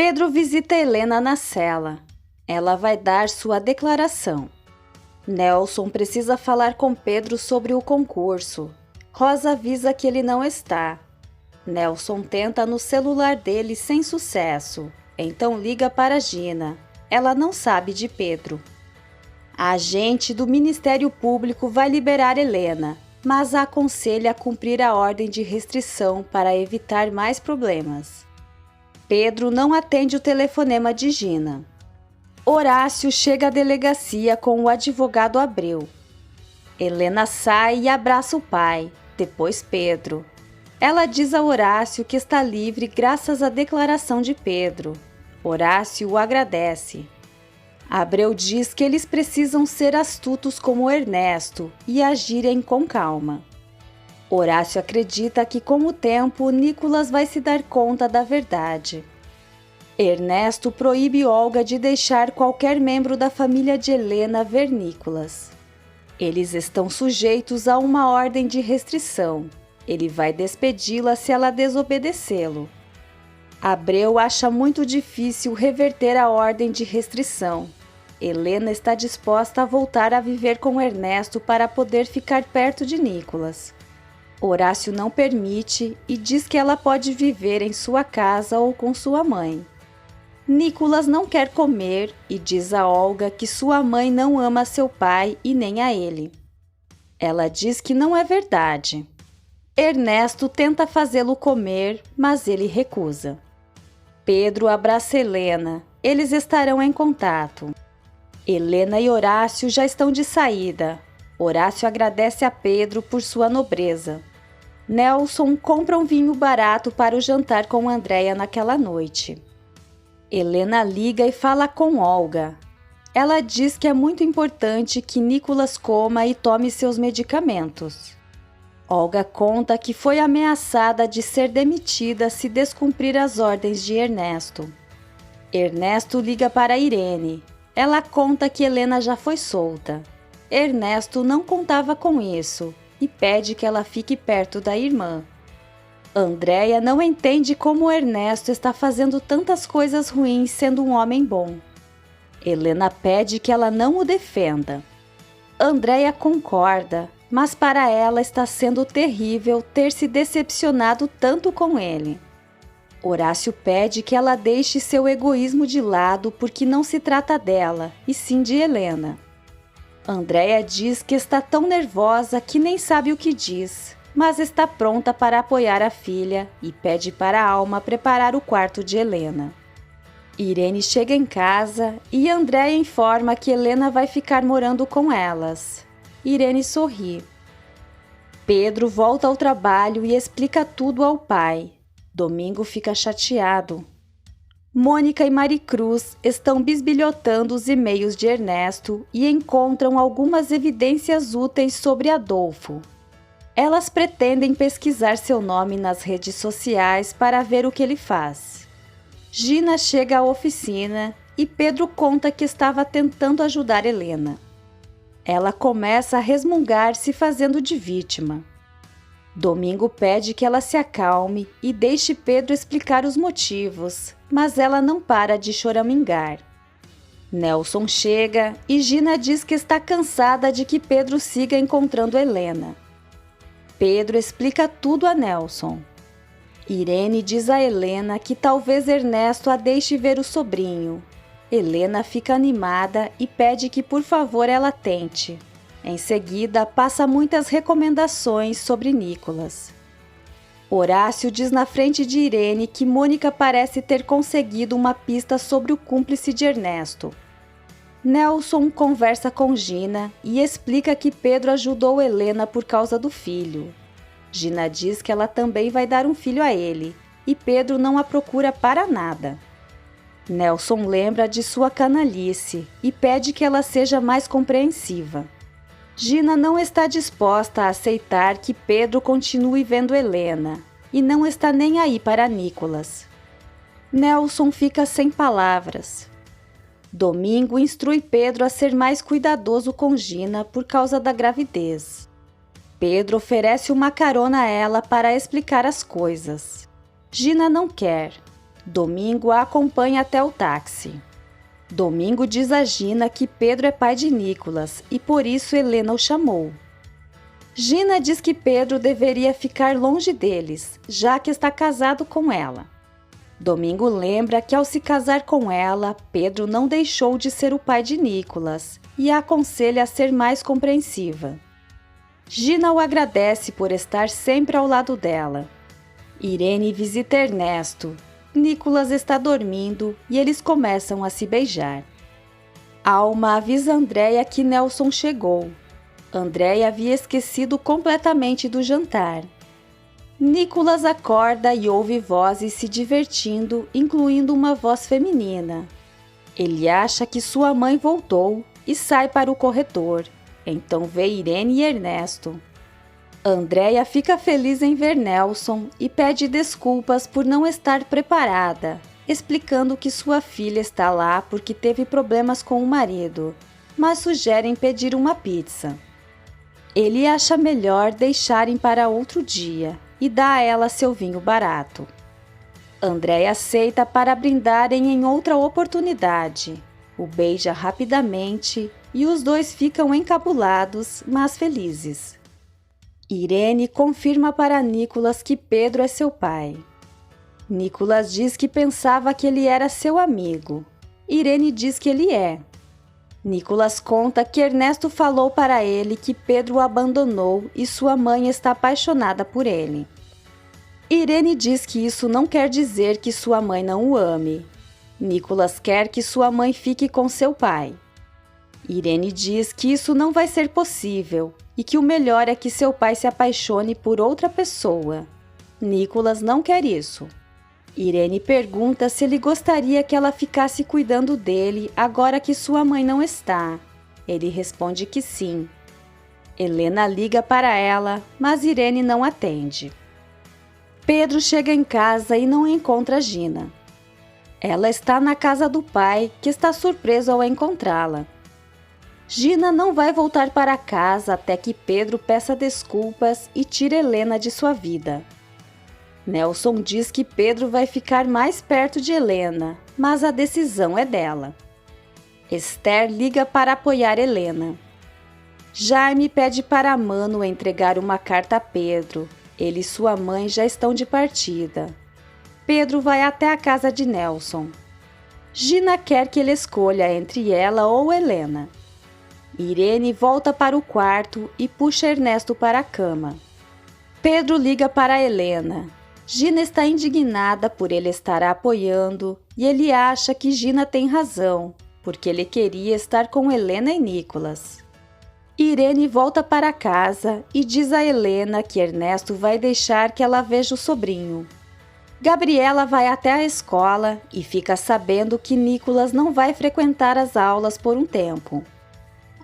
Pedro visita Helena na cela. Ela vai dar sua declaração. Nelson precisa falar com Pedro sobre o concurso. Rosa avisa que ele não está. Nelson tenta no celular dele sem sucesso. Então liga para Gina. Ela não sabe de Pedro. A agente do Ministério Público vai liberar Helena, mas a aconselha a cumprir a ordem de restrição para evitar mais problemas. Pedro não atende o telefonema de Gina. Horácio chega à delegacia com o advogado Abreu. Helena sai e abraça o pai, depois Pedro. Ela diz a Horácio que está livre graças à declaração de Pedro. Horácio o agradece. Abreu diz que eles precisam ser astutos como Ernesto e agirem com calma. Horácio acredita que com o tempo Nicolas vai se dar conta da verdade. Ernesto proíbe Olga de deixar qualquer membro da família de Helena ver Nicolas. Eles estão sujeitos a uma ordem de restrição. Ele vai despedi-la se ela desobedecê-lo. Abreu acha muito difícil reverter a ordem de restrição. Helena está disposta a voltar a viver com Ernesto para poder ficar perto de Nicolas. Horácio não permite e diz que ela pode viver em sua casa ou com sua mãe. Nicolas não quer comer e diz a Olga que sua mãe não ama seu pai e nem a ele. Ela diz que não é verdade. Ernesto tenta fazê-lo comer, mas ele recusa. Pedro abraça Helena. Eles estarão em contato. Helena e Horácio já estão de saída. Horácio agradece a Pedro por sua nobreza. Nelson compra um vinho barato para o jantar com Andréia naquela noite. Helena liga e fala com Olga. Ela diz que é muito importante que Nicolas coma e tome seus medicamentos. Olga conta que foi ameaçada de ser demitida se descumprir as ordens de Ernesto. Ernesto liga para Irene. Ela conta que Helena já foi solta. Ernesto não contava com isso e pede que ela fique perto da irmã. Andréia não entende como Ernesto está fazendo tantas coisas ruins sendo um homem bom. Helena pede que ela não o defenda. Andréia concorda, mas para ela está sendo terrível ter se decepcionado tanto com ele. Horácio pede que ela deixe seu egoísmo de lado porque não se trata dela, e sim de Helena. Andréia diz que está tão nervosa que nem sabe o que diz, mas está pronta para apoiar a filha e pede para a Alma preparar o quarto de Helena. Irene chega em casa e Andréia informa que Helena vai ficar morando com elas. Irene sorri. Pedro volta ao trabalho e explica tudo ao pai. Domingo fica chateado. Mônica e Maricruz estão bisbilhotando os e-mails de Ernesto e encontram algumas evidências úteis sobre Adolfo. Elas pretendem pesquisar seu nome nas redes sociais para ver o que ele faz. Gina chega à oficina e Pedro conta que estava tentando ajudar Helena. Ela começa a resmungar-se fazendo de vítima. Domingo pede que ela se acalme e deixe Pedro explicar os motivos, mas ela não para de choramingar. Nelson chega e Gina diz que está cansada de que Pedro siga encontrando Helena. Pedro explica tudo a Nelson. Irene diz a Helena que talvez Ernesto a deixe ver o sobrinho. Helena fica animada e pede que por favor ela tente. Em seguida, passa muitas recomendações sobre Nicolas. Horácio diz na frente de Irene que Mônica parece ter conseguido uma pista sobre o cúmplice de Ernesto. Nelson conversa com Gina e explica que Pedro ajudou Helena por causa do filho. Gina diz que ela também vai dar um filho a ele, e Pedro não a procura para nada. Nelson lembra de sua canalice e pede que ela seja mais compreensiva. Gina não está disposta a aceitar que Pedro continue vendo Helena e não está nem aí para Nicolas. Nelson fica sem palavras. Domingo instrui Pedro a ser mais cuidadoso com Gina por causa da gravidez. Pedro oferece uma carona a ela para explicar as coisas. Gina não quer. Domingo a acompanha até o táxi. Domingo diz a Gina que Pedro é pai de Nicolas e por isso Helena o chamou. Gina diz que Pedro deveria ficar longe deles, já que está casado com ela. Domingo lembra que ao se casar com ela, Pedro não deixou de ser o pai de Nicolas e a aconselha a ser mais compreensiva. Gina o agradece por estar sempre ao lado dela. Irene visita Ernesto. Nicolas está dormindo e eles começam a se beijar. Alma avisa Andréia que Nelson chegou. Andréia havia esquecido completamente do jantar. Nicolas acorda e ouve vozes se divertindo, incluindo uma voz feminina. Ele acha que sua mãe voltou e sai para o corredor. Então vê Irene e Ernesto. Andréia fica feliz em ver Nelson e pede desculpas por não estar preparada, explicando que sua filha está lá porque teve problemas com o marido, mas sugerem pedir uma pizza. Ele acha melhor deixarem para outro dia e dá a ela seu vinho barato. Andréia aceita para brindarem em outra oportunidade. O beija rapidamente e os dois ficam encabulados, mas felizes. Irene confirma para Nicolas que Pedro é seu pai. Nicolas diz que pensava que ele era seu amigo. Irene diz que ele é. Nicolas conta que Ernesto falou para ele que Pedro o abandonou e sua mãe está apaixonada por ele. Irene diz que isso não quer dizer que sua mãe não o ame. Nicolas quer que sua mãe fique com seu pai. Irene diz que isso não vai ser possível e que o melhor é que seu pai se apaixone por outra pessoa. Nicolas não quer isso. Irene pergunta se ele gostaria que ela ficasse cuidando dele agora que sua mãe não está. Ele responde que sim. Helena liga para ela, mas Irene não atende. Pedro chega em casa e não encontra Gina. Ela está na casa do pai, que está surpreso ao encontrá-la. Gina não vai voltar para casa até que Pedro peça desculpas e tire Helena de sua vida. Nelson diz que Pedro vai ficar mais perto de Helena, mas a decisão é dela. Esther liga para apoiar Helena. Jaime pede para Mano entregar uma carta a Pedro. Ele e sua mãe já estão de partida. Pedro vai até a casa de Nelson. Gina quer que ele escolha entre ela ou Helena. Irene volta para o quarto e puxa Ernesto para a cama. Pedro liga para Helena. Gina está indignada por ele estar a apoiando e ele acha que Gina tem razão, porque ele queria estar com Helena e Nicolas. Irene volta para casa e diz a Helena que Ernesto vai deixar que ela veja o sobrinho. Gabriela vai até a escola e fica sabendo que Nicolas não vai frequentar as aulas por um tempo.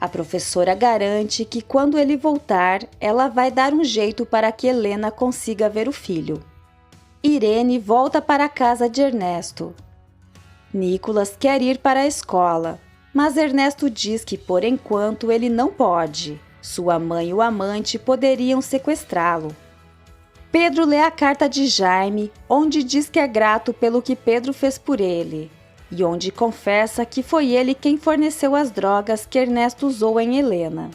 A professora garante que quando ele voltar, ela vai dar um jeito para que Helena consiga ver o filho. Irene volta para a casa de Ernesto. Nicolas quer ir para a escola, mas Ernesto diz que por enquanto ele não pode. Sua mãe e o amante poderiam sequestrá-lo. Pedro lê a carta de Jaime, onde diz que é grato pelo que Pedro fez por ele, e onde confessa que foi ele quem forneceu as drogas que Ernesto usou em Helena.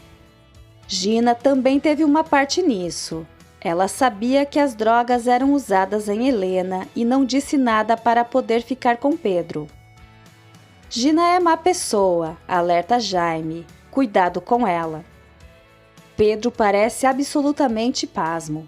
Gina também teve uma parte nisso. Ela sabia que as drogas eram usadas em Helena e não disse nada para poder ficar com Pedro. Gina é má pessoa, alerta Jaime. Cuidado com ela. Pedro parece absolutamente pasmo.